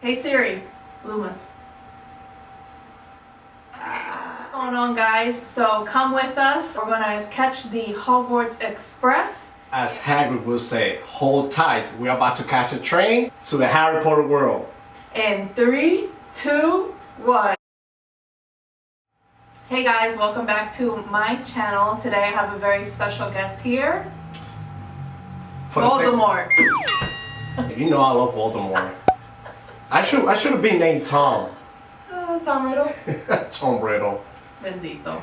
Hey Siri, Loomis. What's going on, guys? So come with us. We're gonna catch the Hogwarts Express. As Hagrid will say, hold tight. We're about to catch a train to the Harry Potter world. In 3, 2, 1. Hey guys, welcome back to my channel. Today I have a very special guest here. Voldemort. You know I love Voldemort. I should have been named Tom. Tom Riddle. Tom Riddle. Bendito.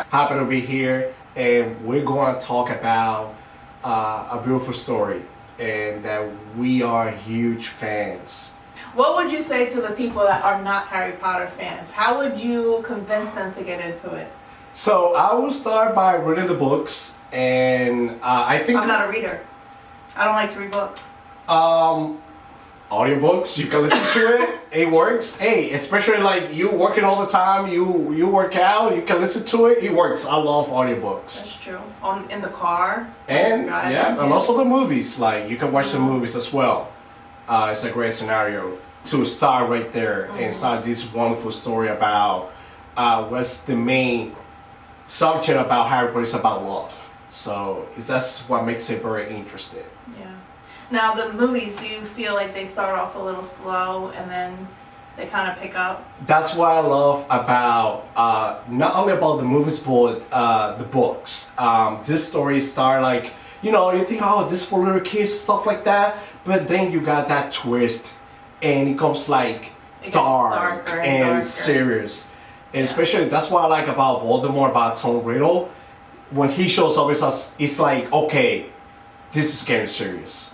Happy to be here, and we're going to talk about a beautiful story, and that we are huge fans. What would you say to the people that are not Harry Potter fans? How would you convince them to get into it? So I will start by reading the books, and I think I'm not a reader. I don't like to read books. Audiobooks, you can listen to it. It works. Hey, especially like you working all the time, you work out, you can listen to it. It works. I love audiobooks. That's true. In the car. And and also the movies. Like you can watch the movies as well. It's a great scenario to start right there and start this wonderful story about what's the main subject about Harry Potter is about love. So that's what makes it very interesting. Yeah. Now the movies, do you feel like they start off a little slow and then they kind of pick up? That's what I love about not only about the movies but the books. This story start like, you know, you think, oh, this for little kids, stuff like that, but then you got that twist and it comes like dark and serious. And especially that's what I like about Voldemort, about Tom Riddle. When he shows up, it's like, okay, this is getting serious.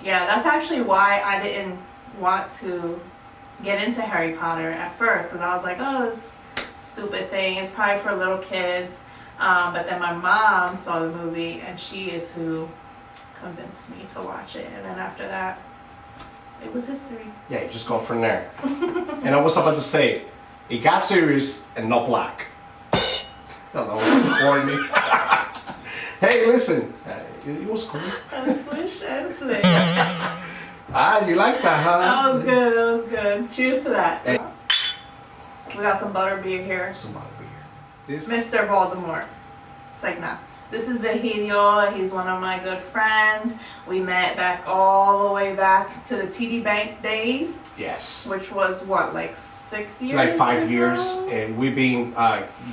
Yeah, that's actually why I didn't want to get into Harry Potter at first, because I was like, oh, this stupid thing, it's probably for little kids. But then my mom saw the movie, and she is who convinced me to watch it. And then after that, it was history. Yeah, you just go from there. And I was about to say, it got serious and not black. That was corny. Hey, listen, it was cool. Swish and flick. You like that, huh? That was good, that was good. Cheers to that. Hey. We got some butterbeer here. Some butterbeer. Mr. Voldemort. It's like, nah. This is Virgilio. He's one of my good friends. We met back all the way back to the TD Bank days. Yes. Which was what, like 6 years? Like 5 years, and we've been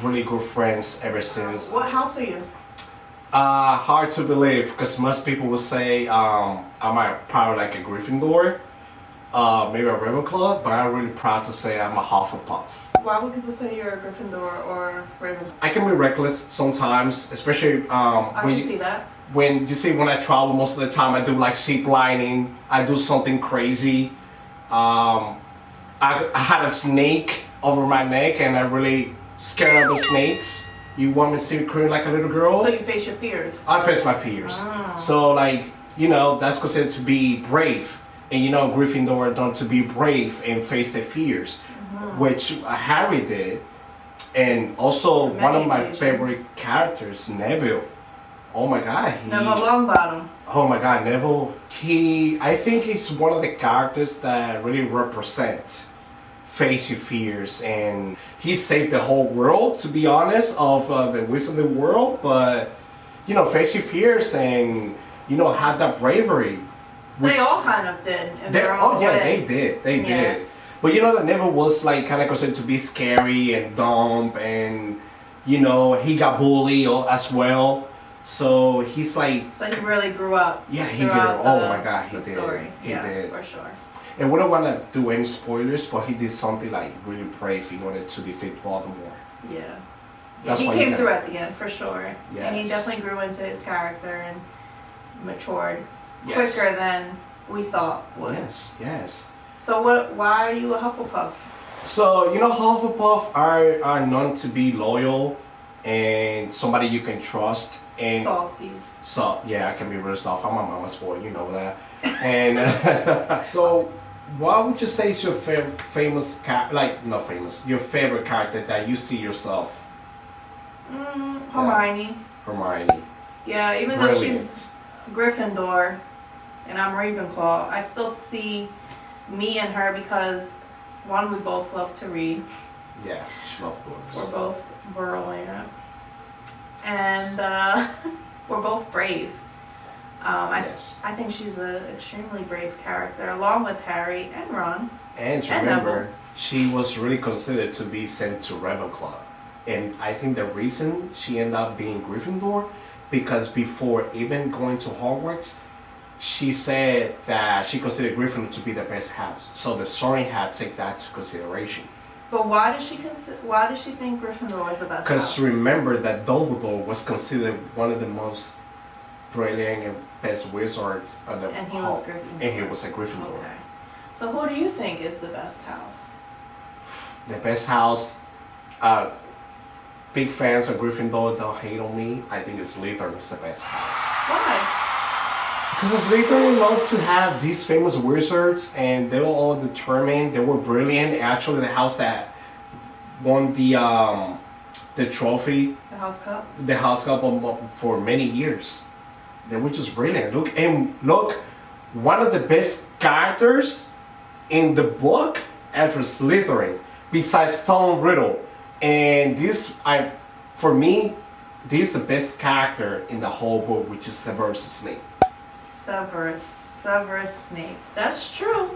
really good friends ever since. What house are you? Hard to believe, because most people will say I'm probably like a Gryffindor, maybe a Ravenclaw, but I'm really proud to say I'm a Hufflepuff. Why would people say you're a Gryffindor or Ravenclaw? I can be reckless sometimes, especially I can see that. When you see when I travel, most of the time I do like zip lining, I do something crazy. I had a snake over my neck, and I really scared of the snakes. You want me to see me crying like a little girl? So you face your fears? I face my fears. So like, you know, that's considered to be brave. And you know, Gryffindor are done to be brave and face their fears, which Harry did. And also one of my favorite characters, Neville. Oh my God. Neville Longbottom. Oh my God, Neville. I think he's one of the characters that really represent face your fears, and he saved the whole world, to be honest, of the wizarding world. But you know, face your fears and you know, have that bravery. They all kind of did. They did. They did. But you know that Neville was like kind of considered to be scary and dumb, and you know, he got bullied as well. So he's like. So he really grew up. Yeah, he did. Oh my God, he did. Story. He did for sure. And we don't want to do any spoilers, but he did something like really brave in order to defeat Voldemort. Yeah. That's he came through at the end, for sure. Yes. And he definitely grew into his character and matured quicker than we thought would. Yes. So why are you a Hufflepuff? So, you know, Hufflepuff are known to be loyal and somebody you can trust. And Softies. So, yeah, I can be really soft. I'm a mama's boy, you know that. And so, what would you say is your famous your favorite character that you see yourself? Hermione. Hermione. Yeah, even though she's Gryffindor and I'm Ravenclaw, I still see me and her because one, we both love to read. Yeah, she loves books. We're both brilliant, and we're both brave. Yes. I think she's an extremely brave character, along with Harry and Ron. And remember, she was really considered to be sent to Ravenclaw. And I think the reason she ended up being Gryffindor, because before even going to Hogwarts, she said that she considered Gryffindor to be the best house. So the Sorting Hat take that into consideration. But why does she think Gryffindor was the best house? Because remember that Dumbledore was considered one of the most brilliant and best wizards of the And he was Gryffindor. And he was a Gryffindor. Okay. So who do you think is the best house? The best house, big fans of Gryffindor, don't hate on me. I think Slytherin is the best house. Why? Because Slytherin loved to have these famous wizards, and they were all determined. They were brilliant. Actually, the house that won the trophy, The House Cup? for many years. They were just brilliant. Look, one of the best characters in the book after Slytherin, besides Tom Riddle, and for me, this is the best character in the whole book, which is Severus Snape. Severus Snape. That's true.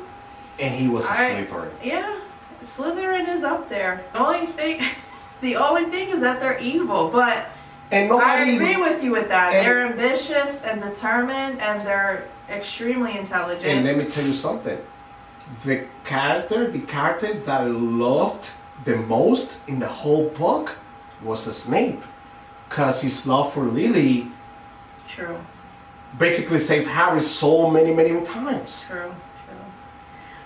And he was a Slytherin. Yeah, Slytherin is up there. The only thing is that they're evil, but I agree with you with that. They're ambitious and determined, and they're extremely intelligent. And let me tell you something. The character that I loved the most in the whole book was Snape, because his love for Lily True. basically saved Harry so many times. True.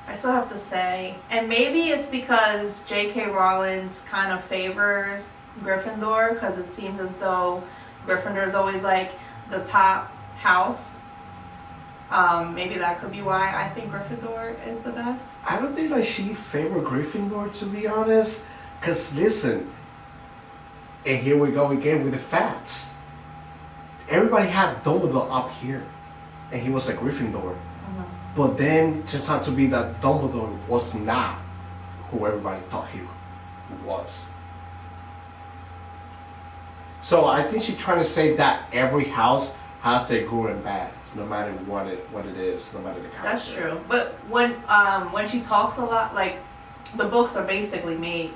I still have to say, and maybe it's because J.K. Rollings kind of favors Gryffindor, because it seems as though Gryffindor is always like the top house. Maybe that could be why I think Gryffindor is the best. I don't think she favored Gryffindor, to be honest. Because listen, and here we go again with the facts. Everybody had Dumbledore up here, and he was a Gryffindor. But then it turns out to be that Dumbledore was not who everybody thought he was. So I think she's trying to say that every house has their good and bad, no matter what it is, no matter the character. That's true. But when she talks a lot, like the books are basically made,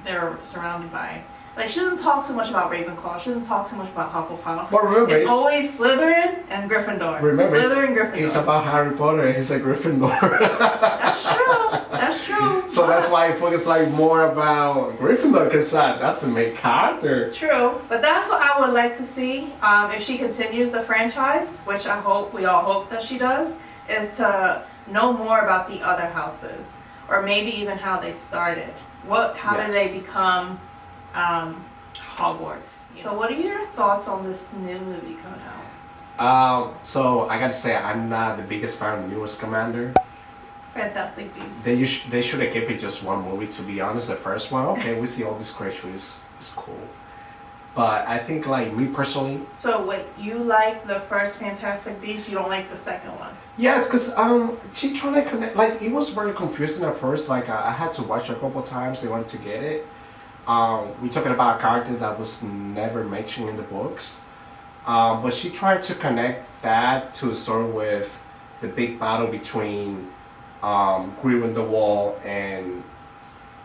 they're surrounded by. Like, she doesn't talk too much about Ravenclaw. She doesn't talk too much about Hufflepuff. But remember, it's always Slytherin and Gryffindor. Remember, Slytherin, Gryffindor. It's about Harry Potter and he's a Gryffindor. That's true. That's true. So that's why I focus more about Gryffindor, because that's the main character. True. But that's what I would like to see if she continues the franchise, which we all hope that she does, is to know more about the other houses. Or maybe even how they started. How did they become Hogwarts? So what are your thoughts on this new movie coming out? So I gotta say, I'm not the biggest fan of the newest Commander. Fantastic Beasts. They should have kept it just one movie, to be honest. The first one, okay, we see all these creatures, it's cool. But I think, me personally. So wait, you like the first Fantastic Beasts? You don't like the second one? Yes, because she trying to connect. It was very confusing at first. I had to watch it a couple times in order to get it. We're talking about a character that was never mentioned in the books. But she tried to connect that to the story with the big battle between Gryffindor and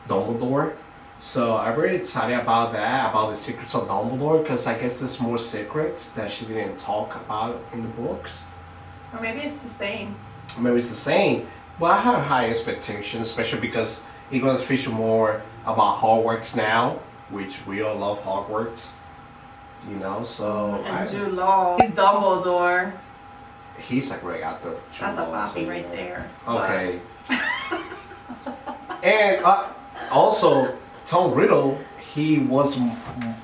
Dumbledore. So I'm very excited about that, about the Secrets of Dumbledore, because I guess there's more secrets that she didn't talk about in the books. Or maybe it's the same. Maybe it's the same. But I had a high expectation, especially because it's going to feature more about Hogwarts now, which we all love Hogwarts. So... And Jude Law. He's Dumbledore. He's a great actor. That's a Bobby right there. Okay. And also, Tom Riddle, he was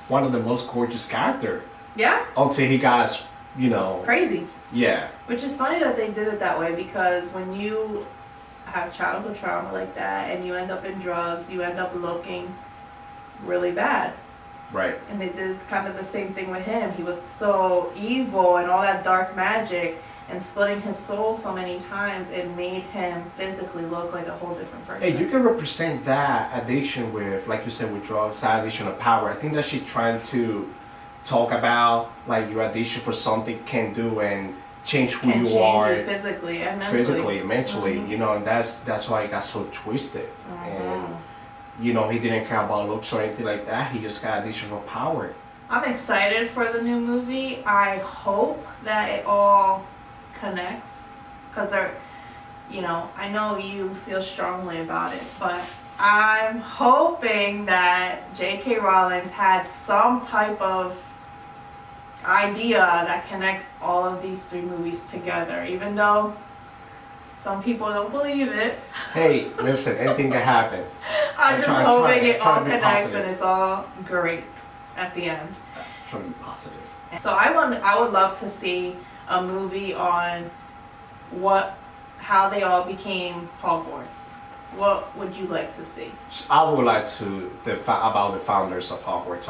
one of the most gorgeous characters. Yeah? Until he got, crazy. Yeah. Which is funny that they did it that way, because when you have childhood trauma like that and you end up in drugs, you end up looking really bad. Right. And they did kind of the same thing with him. He was so evil and all that dark magic, and splitting his soul so many times, it made him physically look like a whole different person. Hey, you can represent that addiction with, like you said, with drugs, that addiction of power. I think that she's trying to talk about like your addiction for something can do and change who Can you change are. you physically and mentally. Physically, mentally, you know, and that's why it got so twisted. And you know, he didn't care about looks or anything like that. He just got additional power. I'm excited for the new movie. I hope that it all connects, because they're, you know, I know you feel strongly about it, but I'm hoping that J.K. Rollings had some type of idea that connects all of these three movies together, even though some people don't believe it. Hey, listen, anything can happen. I'm just hoping it all be connects positive. and it's all great at the end. Trying to be positive. So I would love to see a movie on how they all became Hogwarts. What would you like to see? I would like to about the founders of Hogwarts.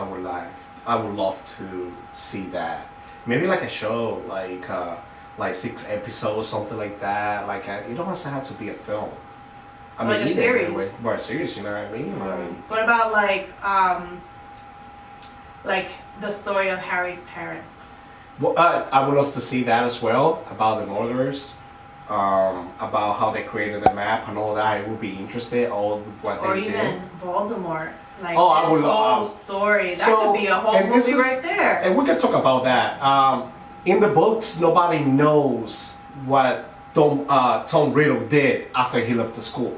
I would love to see that. Maybe like a show, like 6 episodes, something like that. Like it don't have to be a film. I Like mean, a either series. Or a series, you know what I mean? What about like the story of Harry's parents? Well, I would love to see that as well, about the murderers, about how they created the map and all that. I would be interested all what Or they did. even Voldemort. Like Oh, I his would whole love- story. That So, could be a whole and this movie is- right there. And we can talk about that. In the books, nobody knows what Tom Riddle did after he left the school.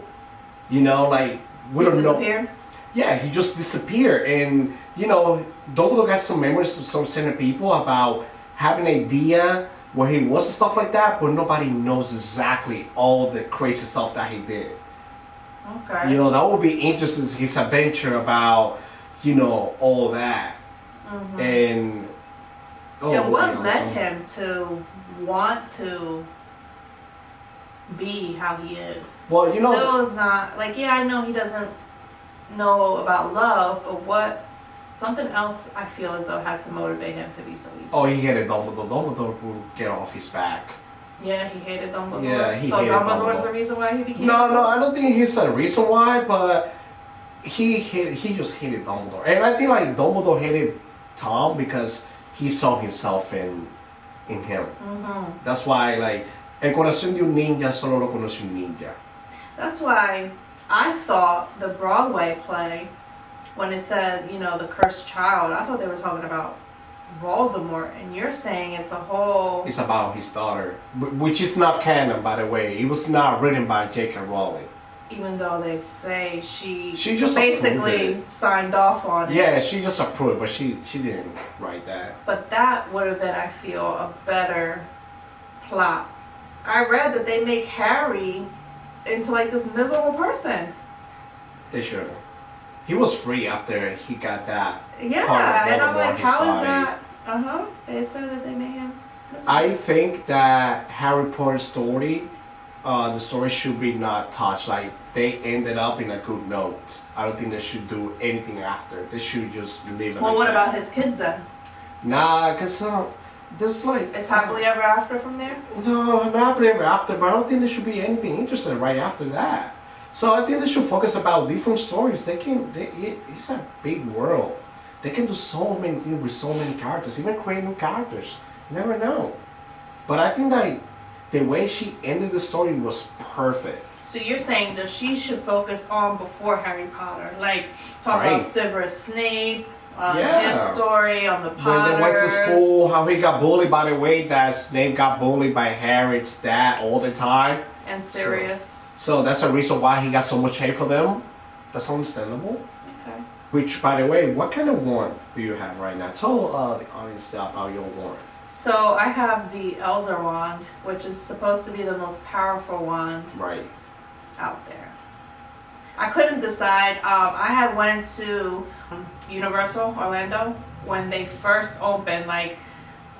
You know, like we don't know. Disappeared? Yeah, he just disappeared, and you know, Dumbledore got some memories of some certain people about having an idea where he was and stuff like that, but nobody knows exactly all the crazy stuff that he did. Okay. You know, that would be interesting, his adventure about, you know, all that. Mhm. And And what led awesome. him to want to be how he is? Well, you know, Still is not like, yeah, I know he doesn't know about love, but what something else I feel as though had to motivate him to be so evil. oh, he hated Dumbledore. Dumbledore would get off his back. Yeah, he hated Dumbledore. Yeah, he so hated Dumbledore's Dumbledore. the reason why he became No, evil? I don't think he's a reason why, but he just hated Dumbledore. And I think like Dumbledore hated Tom because he saw himself in him. Mhm. That's why like el corazón de un ninja solo lo conoce un ninja. That's why I thought the Broadway play, when it said, you know, the cursed child, I thought they were talking about Voldemort, and you're saying it's a whole. It's about his daughter, which is not canon, by the way. It was not written by J.K. Rowling. Even though they say she just basically approved signed off on it. Yeah, she just approved, but she didn't write that. But that would have been, I feel, a better plot. I read that they make Harry into like this miserable person. They should. He was free after he got that. Yeah, Part of and I'm Voldemort like, how is inside. that? They said that they made him miserable. I think that Harry Potter's story, the story should be not touched. Like they ended up in a good note. I don't think they should do anything after. They should just leave it. Well, like what that. about his kids then? Nah, cause there's like. It's happily ever after from there? No, not happily ever after. But I don't think there should be anything interesting right after that. So I think they should focus about different stories. It's a big world. They can do so many things with so many characters, even create new characters. You never know. But I think that the way she ended the story was perfect. So you're saying that she should focus on before Harry Potter, like talk Right. about Severus Snape, Yeah. his story on the When Potters. they went to school, how he got bullied. By the way, that Snape got bullied by Harry's dad all the time. And Sirius. So that's the reason why he got so much hate for them. That's understandable. Okay. Which, by the way, what kind of wand do you have right now? Tell the audience about your wand. So I have the Elder Wand, which is supposed to be the most powerful wand Right. out there. I couldn't decide. I had went to Universal Orlando when they first opened. Like,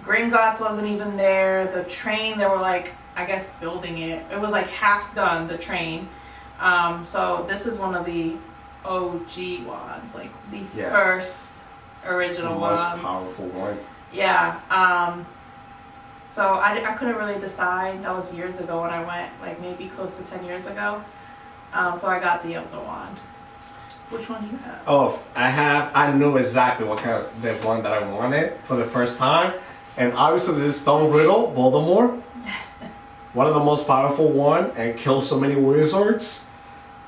Gringotts wasn't even there. The train, they were like, I guess building it. It was like half done, the train. So this is one of the OG wands, like the Yes. first The original most wands. powerful one. Yeah. So I couldn't really decide. That was years ago when I went, like maybe close to 10 years ago. So I got the other wand. Which one do you have? Oh, I knew exactly what kind of the one that I wanted for the first time. And obviously this Stone Riddle, Voldemort. One of the most powerful one and kills so many wizards.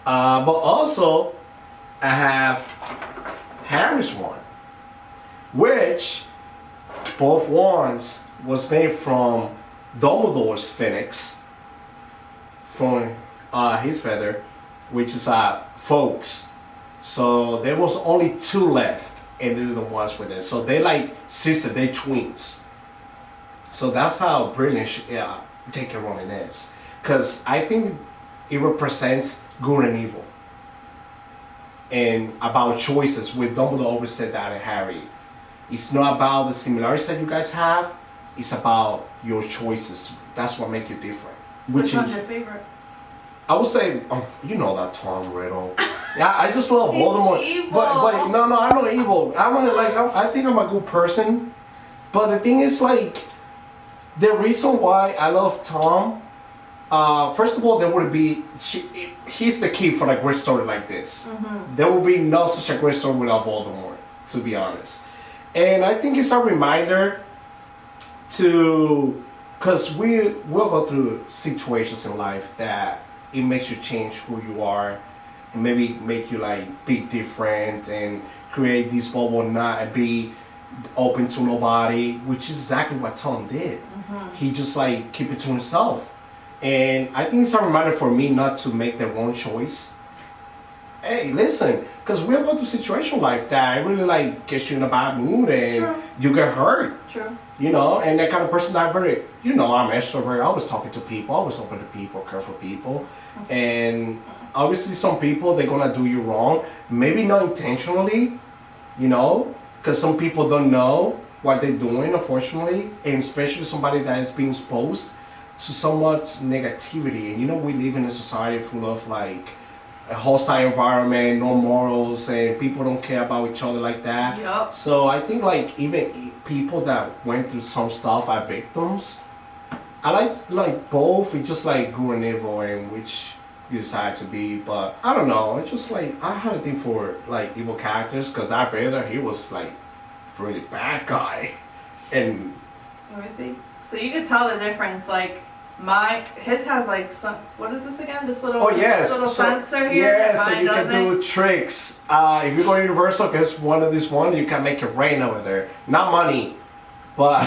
But also, I have Harry's wand. Which, both wands was made from Dumbledore's phoenix. From his feather, which is folks. So there was only 2 left, and they're the ones with it. So they like sister, they twins. So that's how brilliant J.K. Rowling is, because I think it represents good and evil, and about choices. With Dumbledore always said that in Harry, it's not about the similarities that you guys have. It's about your choices. That's what makes you different. Which one's your favorite? I would say, you know that Tom Riddle. Yeah, I just love Voldemort. Evil. But no, I'm not evil. I think I'm a good person. But the thing is, like, the reason why I love Tom, first of all, there would be, he's the key for a great story like this. Mm-hmm. There would be no such a great story without Voldemort, to be honest. And I think it's a reminder to, because we'll go through situations in life that it makes you change who you are, and maybe make you like be different and create this bubble, not be open to nobody, which is exactly what Tom did. Mm-hmm. He just like keep it to himself. And I think it's a reminder for me not to make the wrong choice. Hey, listen, because we're going through situation like that, it really like gets you in a bad mood and True. You get hurt. True. You know, and that kind of person I'm very, I'm extrovert, always talking to people, always open to people, care for people. Mm-hmm. And obviously some people, they're going to do you wrong. Maybe not intentionally, because some people don't know what they're doing, unfortunately. And especially somebody that is being exposed to so much negativity. And we live in a society full of like a hostile environment, no morals, and people don't care about each other like that. Yep. So I think like even people that went through some stuff are victims. I like both. It's just like good and evil, and which you decide to be. But I don't know. It's just like I had a thing for like evil characters, because Darth Vader, he was like really bad guy, and let me see. So you could tell the difference, like. His has like some, what is this again? This little, little sensor here. Yeah, so you can do tricks. If you go to Universal, there's one of this one, you can make it rain over there. Not money, but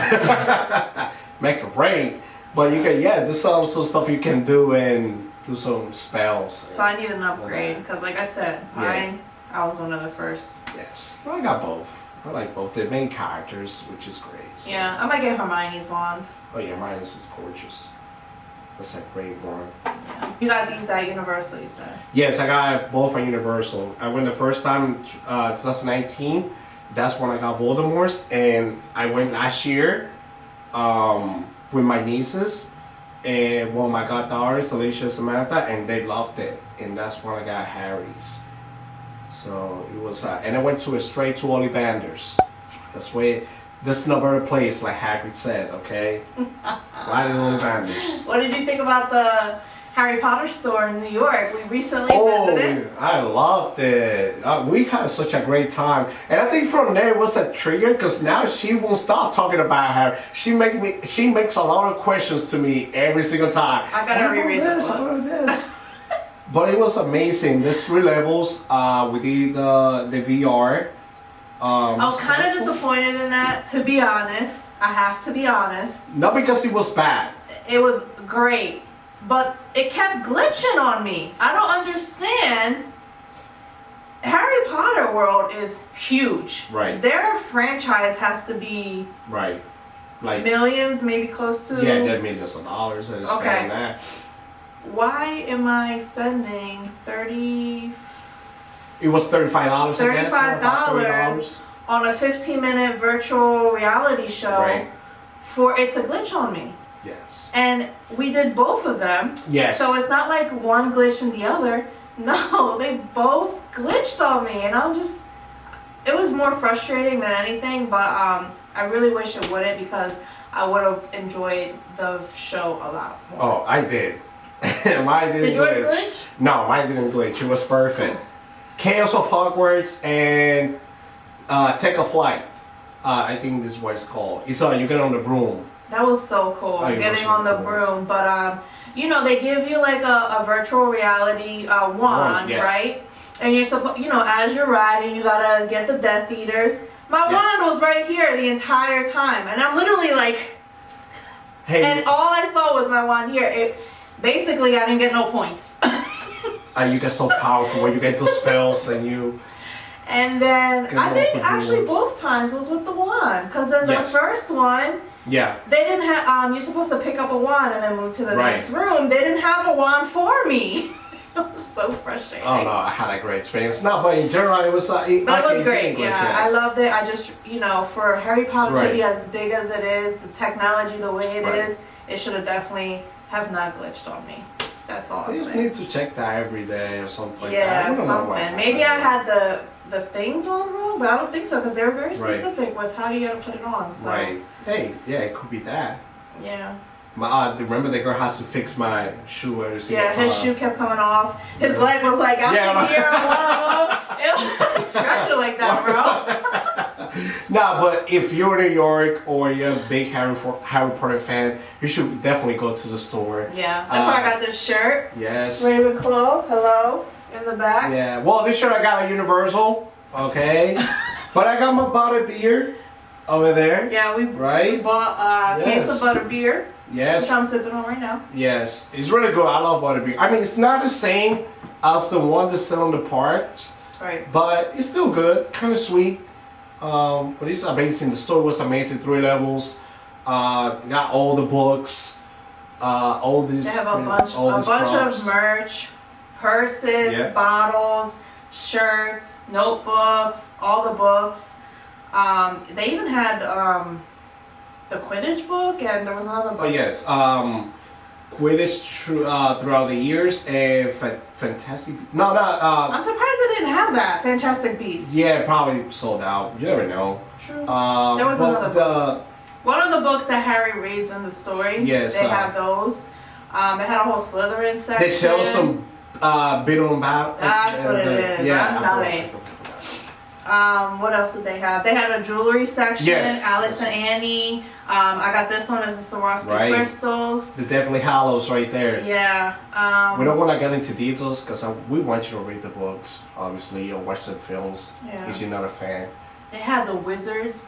make it rain. But you can, there's some stuff you can do and do some spells. So I need an upgrade, because like I said, mine, I was one of the first. Yes, well, I got both. I like both the main characters, which is great. So. Yeah, I might get Hermione's wand. Oh yeah, Hermione's is gorgeous. That's a great one. Yeah. You got these at Universal, you said? Yes, I got both at Universal. I went the first time, 2019. That's when I got Voldemort's, and I went last year with my nieces and one of my goddaughters, Alicia and Samantha, and they loved it. And that's when I got Harry's. So it was, and I went straight to Ollivander's. That's where. This is no better place, like Hagrid said, okay? Right in Ollivander's. What did you think about the Harry Potter store in New York? We recently visited. I loved it. We had such a great time. And I think from there it was a trigger, because now she won't stop talking about Harry. She makes a lot of questions to me every single time. I gotta reread this. But it was amazing. There's 3 levels. We did the VR. I was kind of disappointed in that, to be honest. I have to be honest. Not because it was bad. It was great, but it kept glitching on me. I don't understand. Harry Potter world is huge. Right. Their franchise has to be right, like millions, maybe close to. Yeah, they're millions of dollars. And okay. That. Why am I spending $30? It was $35. $35 on a 15-minute virtual reality show for it to glitch on me. Yes. And we did both of them. Yes. So it's not like one glitched in the other. No, they both glitched on me, and it was more frustrating than anything. But I really wish it wouldn't, because I would have enjoyed the show a lot more. Oh, I did. Mine didn't Did yours glitch. glitch? No, mine didn't glitch. It was perfect. Chaos of Hogwarts and Take a Flight. I think this is what it's called. It's you get on the broom. That was so cool, getting on the broom. But you know, they give you like a virtual reality wand, yes. right? And you're supposed, you know, as you're riding, you gotta get the Death Eaters. My wand was right here the entire time, and I'm literally like, Hey, and all I saw was my wand here. It basically, I didn't get no points. you get so powerful when you get those spells and you. And then Get I off think the actually brooms. both times was with the wand, because in the Yes. first one. Yeah. They didn't have, you're supposed to pick up a wand and then move to the Right. next room. They didn't have a wand for me. It was so frustrating. Oh no, I had a great experience. No, but in general, it was. But it was great, English, yeah. yes. I loved it. I just, you know, for Harry Potter to Right. be as big as it is, the technology the way it Right. is, it should have definitely have not glitched on me. That's all I I'm just saying. need to check that every day or something like that. Yeah, I don't know what something. Maybe I happened. had the things on wrong, but I don't think so, because they were very Right. specific with how you gotta put it on. So, Right. Hey, yeah, it could be that. yeah. Remember the girl has to fix my shoe every single Yeah, time. his shoe kept coming off. His leg was like out Yeah, to here on one of them. It was stretching like that, bro. No, but if you're in New York or you're a big Harry Potter fan, you should definitely go to the store. Yeah, that's why I got this shirt. Yes. Ravenclaw, hello, in the back. Yeah. Well, this shirt I got at Universal, okay? But I got my bottle beer over there. Yeah, we Right? bought a case Yes. of butterbeer, which Yes. I'm sipping on right now. Yes. It's really good. I love butterbeer. I mean, it's not the same as the one that's sell in the parks, Right. but it's still good. Kind of sweet. But it's amazing. The store was amazing. 3 levels. Got all the books. All these. They have a bunch props. of merch, purses, Yeah. bottles, shirts, notebooks, all the books. They even had the Quidditch book, and there was another book. Oh yes. Quidditch throughout the years and fantastic. No, no. I'm surprised they didn't have that. Fantastic Beasts. Yeah, probably sold out. You never know. True. There was but another book. One of the books that Harry reads in the story. Yes, They have those. They had a whole Slytherin section. They tell some bit about. That's what it is. I'm dying. What else did they have? They had a jewelry section. Yes. Alex and Annie. I got this one as the Swarovski Right. crystals. The Deathly Hallows right there. Yeah. We don't want to get into details because we want you to read the books, obviously, or watch the films Yeah. if you're not a fan. They had the Wizards.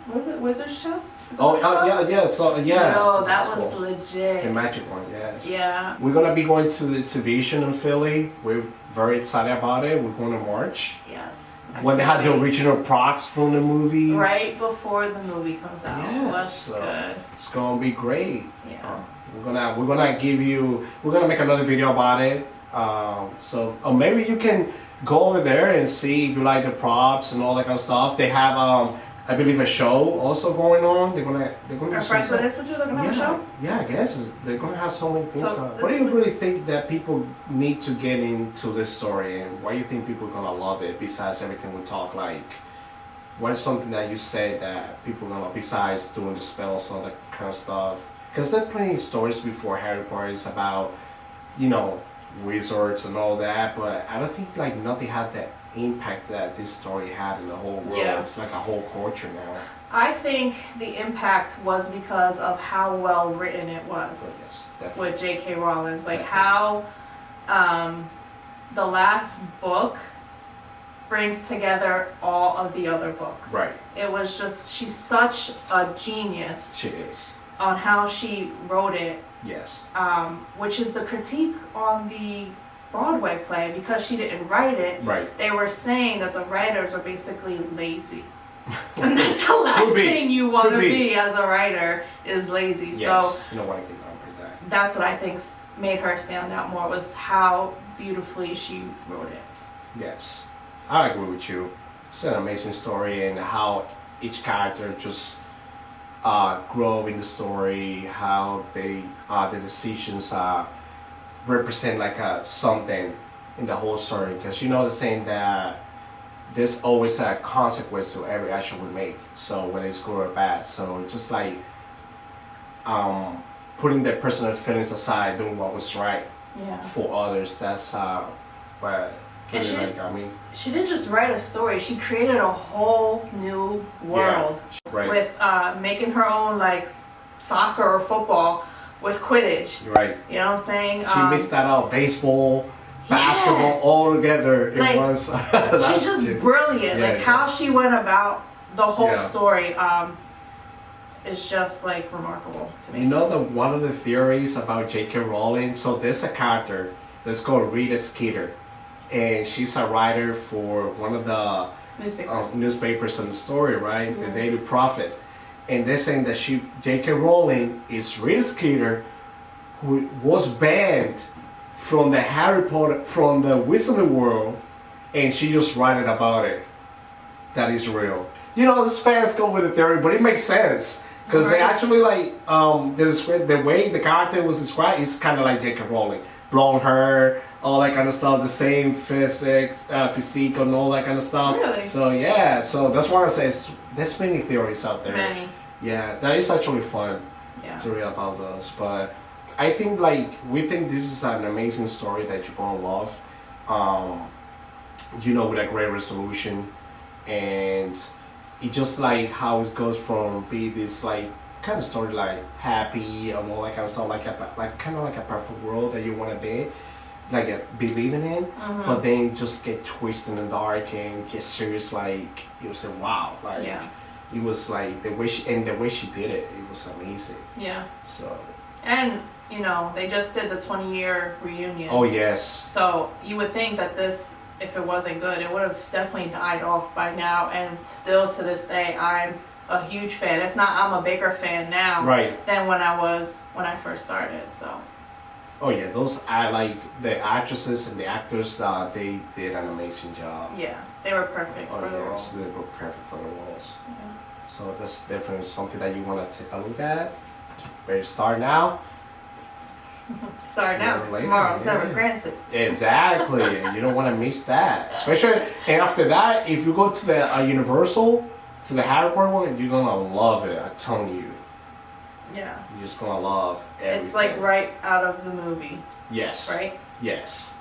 What is it? Wizard's chest? Is that Oh, what it's called? yeah. So yeah. Yo, that That's was cool. legit. The magic one, yes. Yeah. We're gonna be going to the exhibition in Philly. We're very excited about it. We're going to March. Yes. I When they can't had the wait. original props from the movies. Right before the movie comes out. Yeah, That's so good. it's gonna be great. Yeah. We're gonna make another video about it. Or maybe you can go over there and see if you like the props and all that kind of stuff. They have I believe a show also going on. They're gonna Our do Friends some- with Institute, they're gonna have a show? Yeah, I guess they're gonna have so many things. So, What do this you is- really think that people need to get into this story, and why do you think people are gonna love it? Besides everything we talk, like, what is something that you say that people are gonna, besides doing the spells and all that kind of stuff? Because there are plenty of stories before Harry Potter about, wizards and all that, but I don't think like nothing had that impact that this story had in the whole world. Yeah. It's like a whole culture now. I think the impact was because of how well written it was. But yes, definitely. With J.K. Rollings, like Definitely. how the last book brings together all of the other books. Right. It was just, she's such a genius She is. on how she wrote it, Yes. which is the critique on the Broadway play. Because she didn't write it, Right. they were saying that the writers are basically lazy. And that's the last Could be. thing you want to Could be. be as a writer, is lazy. Yes. So You know what I can remember that. that's what I think made her stand out more, was how beautifully she wrote it. Yes. I agree with you. It's an amazing story, and how each character just grow in the story, how they the decisions represent like something in the whole story. Because the saying that there's always a consequence to every action we make. So whether it's good or bad. So just like putting their personal feelings aside, doing what was right for others. That's what really like got me. She didn't just write a story, she created a whole new world with making her own like soccer or football with Quidditch. Right. You know what I'm saying? She mixed that out, baseball, basketball, all together in like, one. She's just brilliant. Yeah, like how she went about the whole story is just like remarkable to me. You know one of the theories about J.K. Rowling? So there's a character that's called Rita Skeeter, and she's a writer for one of the newspapers in the story, right? Mm-hmm. The Daily Prophet. And they're saying that J.K. Rowling is Rita Skeeter, who was banned from the Harry Potter, from the Wizarding World, and she just writing about it. That is real. You know, these fans come with a theory, but it makes sense. Because they actually like, the way the character was described is kind of like J.K. Rowling. Blonde hair, all that kind of stuff, the same physique and all that kind of stuff. Really? So yeah, so that's why I say there's many theories out there. Many. Yeah, that is actually fun to read about those. But I think we think this is an amazing story that you're gonna love. With a great resolution, and it just like how it goes from be this like kind of story like happy and all that kind of stuff, like kind of like a perfect world that you want to be. Like believing in, but then just get twisted and dark and get serious. Like you say, wow, like it was like the way she did it. It was amazing. Yeah. So. And they just did the 20-year reunion. Oh yes. So you would think that this, if it wasn't good, it would have definitely died off by now. And still to this day, I'm a huge fan. If not, I'm a bigger fan now than when I first started. So. Oh yeah, those are like the actresses and the actors. They did an amazing job. Yeah, they were perfect for the role. They were perfect for the roles. Yeah. So that's definitely something that you want to take a look at. Ready to start now? Start now, because tomorrow's never granted. Exactly, and you don't want to miss that. Especially, and after that, if you go to the Universal, to the Harry Potter one, you're gonna love it. I'm telling you. Yeah. You're just gonna love everything. It's like right out of the movie. Yes. Right? Yes.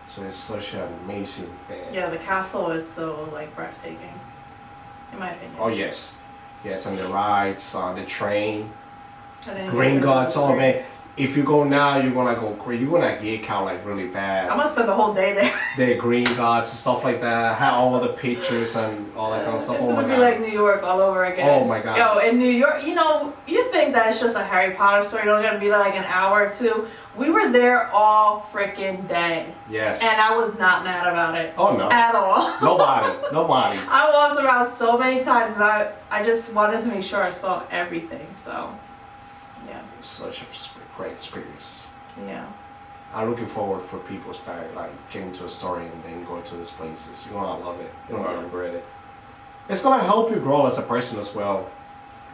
So it's such an amazing thing. Yeah, the castle is so like breathtaking, in my opinion. Oh yes. Yes, and the rides, on the train, Green Gods, all man. If you go now, you're gonna go crazy. You're gonna geek out like really bad. I'm gonna spend the whole day there. The Green Gods and stuff like that. Have all the pictures and all that kind of stuff. It's gonna be like New York all over again. Oh my god. Yo, in New York, you think that it's just a Harry Potter story, you're gonna be there like an hour or two. We were there all freaking day. Yes. And I was not mad about it. Oh no. At all. Nobody. I walked around so many times because I just wanted to make sure I saw everything. So, yeah. Such a great experience. Yeah. I'm looking forward for people to start like getting to a story and then go to these places. You're gonna love it. You're gonna regret it. It's gonna help you grow as a person as well.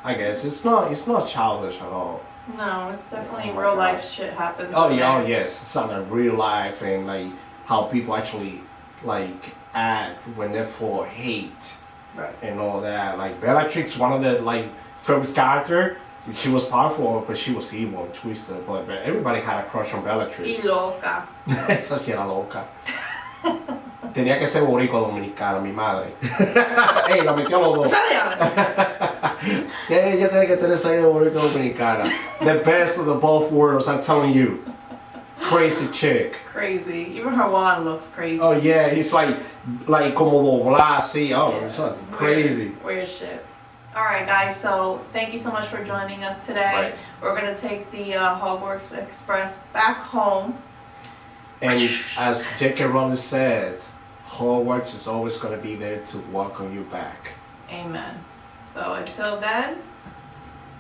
I guess it's not childish at all. No, it's definitely real life shit happens. Oh yeah, oh yes, it's on a real life and like how people actually like act when they're full of hate, and all that. Like Bellatrix, one of the like film's character, she was powerful, but she was evil and twisted. But everybody had a crush on Bellatrix. Y loca. Esa sí era loca. Tenía que ser boricua dominicana, mi madre. Ey, la metió a los dos. Ella tiene que tener sangre boricua dominicana. The best of the both worlds, I'm telling you. Crazy chick. Crazy. Even her wand looks crazy. Oh yeah, it's like como doblada así. Oh, it's crazy. Weird shit. Alright guys, so thank you so much for joining us today. We're going to take the Hogwarts Express back home. And as J.K. Rowling said, Hogwarts is always going to be there to welcome you back. Amen. So until then,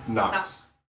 Knox.